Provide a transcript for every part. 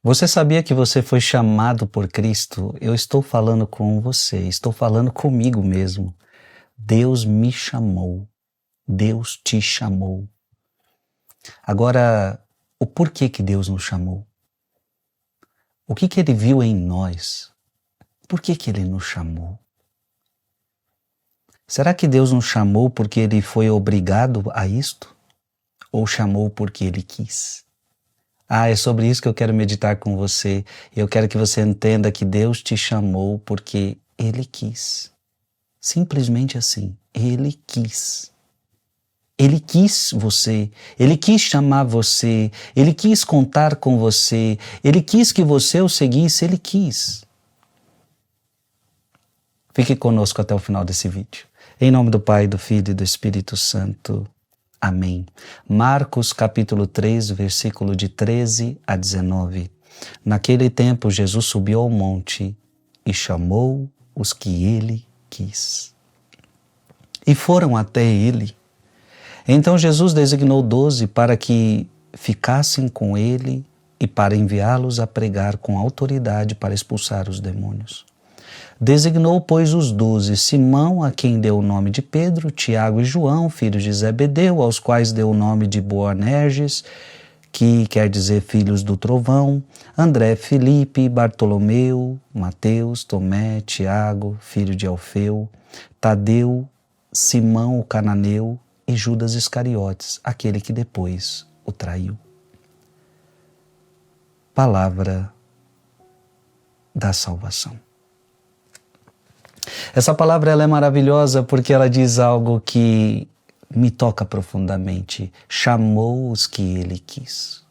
Você sabia que você foi chamado por Cristo? Eu estou falando com você, estou falando comigo mesmo. Deus me chamou. Deus te chamou. Agora, o porquê que Deus nos chamou? O que Ele viu em nós? Por que Ele nos chamou? Será que Deus nos chamou porque Ele foi obrigado a isto? Ou chamou porque Ele quis? É sobre isso que eu quero meditar com você. Eu quero que você entenda que Deus te chamou porque Ele quis. Simplesmente assim, Ele quis. Ele quis você, Ele quis chamar você, Ele quis contar com você, Ele quis que você o seguisse, Ele quis. Fique conosco até o final desse vídeo. Em nome do Pai, do Filho e do Espírito Santo. Amém. Marcos capítulo 3, versículo de 13 a 19. Naquele tempo Jesus subiu ao monte e chamou os que ele quis. E foram até ele. Então Jesus designou 12 para que ficassem com ele e para enviá-los a pregar com autoridade para expulsar os demônios. Designou, pois, os 12, Simão, a quem deu o nome de Pedro, Tiago e João, filhos de Zebedeu, aos quais deu o nome de Boanerges, que quer dizer filhos do trovão, André, Filipe, Bartolomeu, Mateus, Tomé, Tiago, filho de Alfeu, Tadeu, Simão o cananeu e Judas Iscariotes, aquele que depois o traiu. Palavra da salvação. Essa palavra ela é maravilhosa porque ela diz algo que me toca profundamente. Chamou os que ele quis.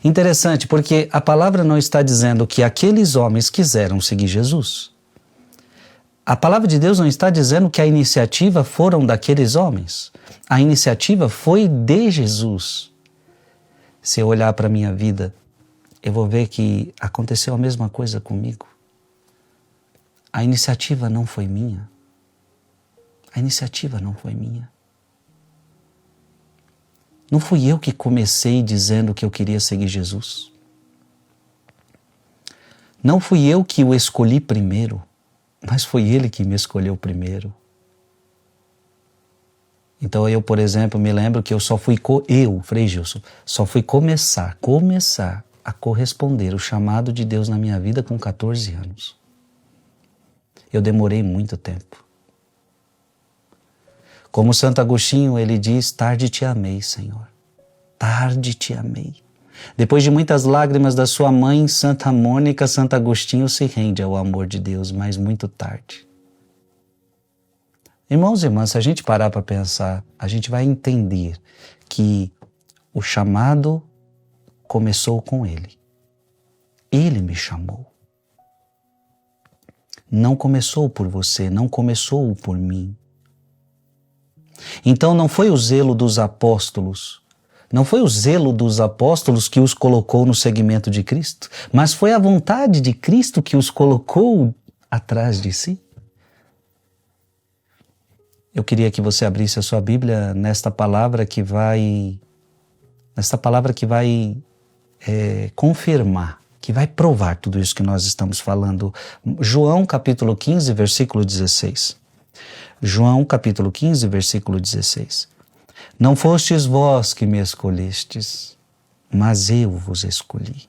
Interessante, porque a palavra não está dizendo que aqueles homens quiseram seguir Jesus. A palavra de Deus não está dizendo que a iniciativa foram daqueles homens. A iniciativa foi de Jesus. Se eu olhar para a minha vida, eu vou ver que aconteceu a mesma coisa comigo. A iniciativa não foi minha. A iniciativa não foi minha. Não fui eu que comecei dizendo que eu queria seguir Jesus. Não fui eu que o escolhi primeiro, mas foi Ele que me escolheu primeiro. Então eu, por exemplo, me lembro que eu só fui, Frei Gilson, só fui começar a corresponder o chamado de Deus na minha vida com 14 anos. Eu demorei muito tempo. Como Santo Agostinho, ele diz, tarde te amei, Senhor. Tarde te amei. Depois de muitas lágrimas da sua mãe, Santa Mônica, Santo Agostinho se rende ao amor de Deus, mas muito tarde. Irmãos e irmãs, se a gente parar para pensar, a gente vai entender que o chamado começou com Ele. Ele me chamou. Não começou por você, não começou por mim. Então não foi o zelo dos apóstolos, não foi o zelo dos apóstolos que os colocou no seguimento de Cristo, mas foi a vontade de Cristo que os colocou atrás de si. Eu queria que você abrisse a sua Bíblia nesta palavra que vai confirmar, que vai provar tudo isso que nós estamos falando. João capítulo 15, versículo 16. João capítulo 15, versículo 16. Não fostes vós que me escolhestes, mas eu vos escolhi.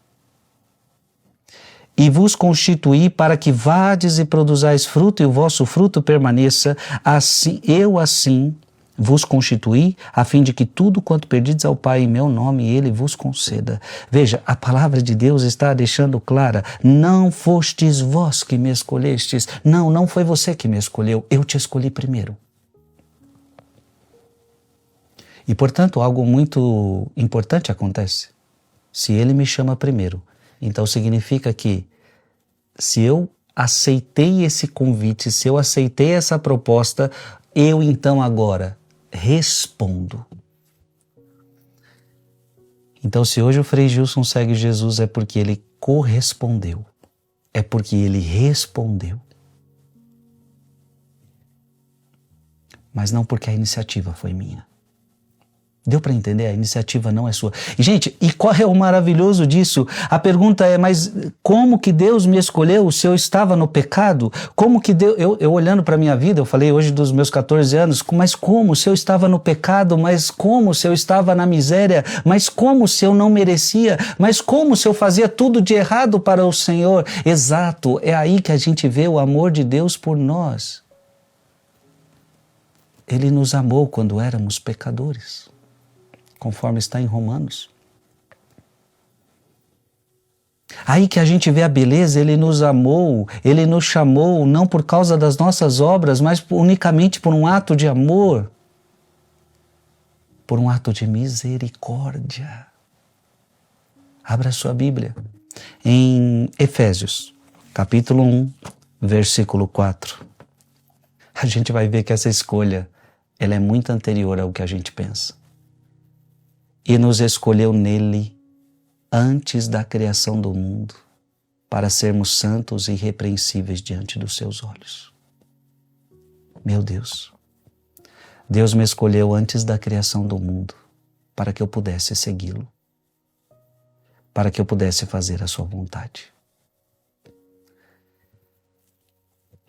E vos constituí para que vades e produzais fruto e o vosso fruto permaneça. Assim vos constituí, a fim de que tudo quanto pedides ao Pai em meu nome, Ele vos conceda. Veja, a palavra de Deus está deixando clara, não fostes vós que me escolhestes. Não foi você que me escolheu, eu te escolhi primeiro. E, portanto, algo muito importante acontece. Se Ele me chama primeiro, então significa que se eu aceitei esse convite, se eu aceitei essa proposta, eu então agora respondo. Então, se hoje o Frei Gilson segue Jesus, é porque ele correspondeu. É porque ele respondeu. Mas não porque a iniciativa foi minha. Deu para entender? A iniciativa não é sua. E, gente, e qual é o maravilhoso disso? A pergunta é, mas como que Deus me escolheu se eu estava no pecado? Como que Deus... Eu olhando para a minha vida, eu falei hoje dos meus 14 anos, mas como se eu estava no pecado? Mas como se eu estava na miséria? Mas como se eu não merecia? Mas como se eu fazia tudo de errado para o Senhor? Exato, é aí que a gente vê o amor de Deus por nós. Ele nos amou quando éramos pecadores, conforme está em Romanos. Aí que a gente vê a beleza, Ele nos amou, Ele nos chamou, não por causa das nossas obras, mas unicamente por um ato de amor, por um ato de misericórdia. Abra sua Bíblia em Efésios, capítulo 1, versículo 4. A gente vai ver que essa escolha, ela é muito anterior ao que a gente pensa. E nos escolheu nele antes da criação do mundo, para sermos santos e irrepreensíveis diante dos seus olhos. Meu Deus, Deus me escolheu antes da criação do mundo, para que eu pudesse segui-lo, para que eu pudesse fazer a sua vontade.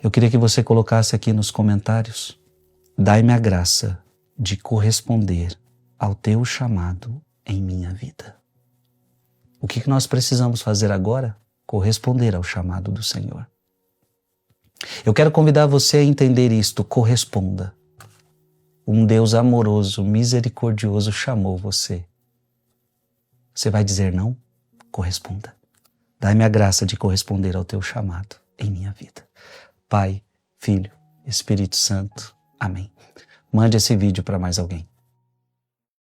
Eu queria que você colocasse aqui nos comentários: dai-me a graça de corresponder ao teu chamado em minha vida. O que nós precisamos fazer agora? Corresponder ao chamado do Senhor. Eu quero convidar você a entender isto: corresponda. Um Deus amoroso, misericordioso chamou você. Você vai dizer não? Corresponda. Dai-me a graça de corresponder ao teu chamado em minha vida. Pai, Filho, Espírito Santo. Amém. Mande esse vídeo para mais alguém.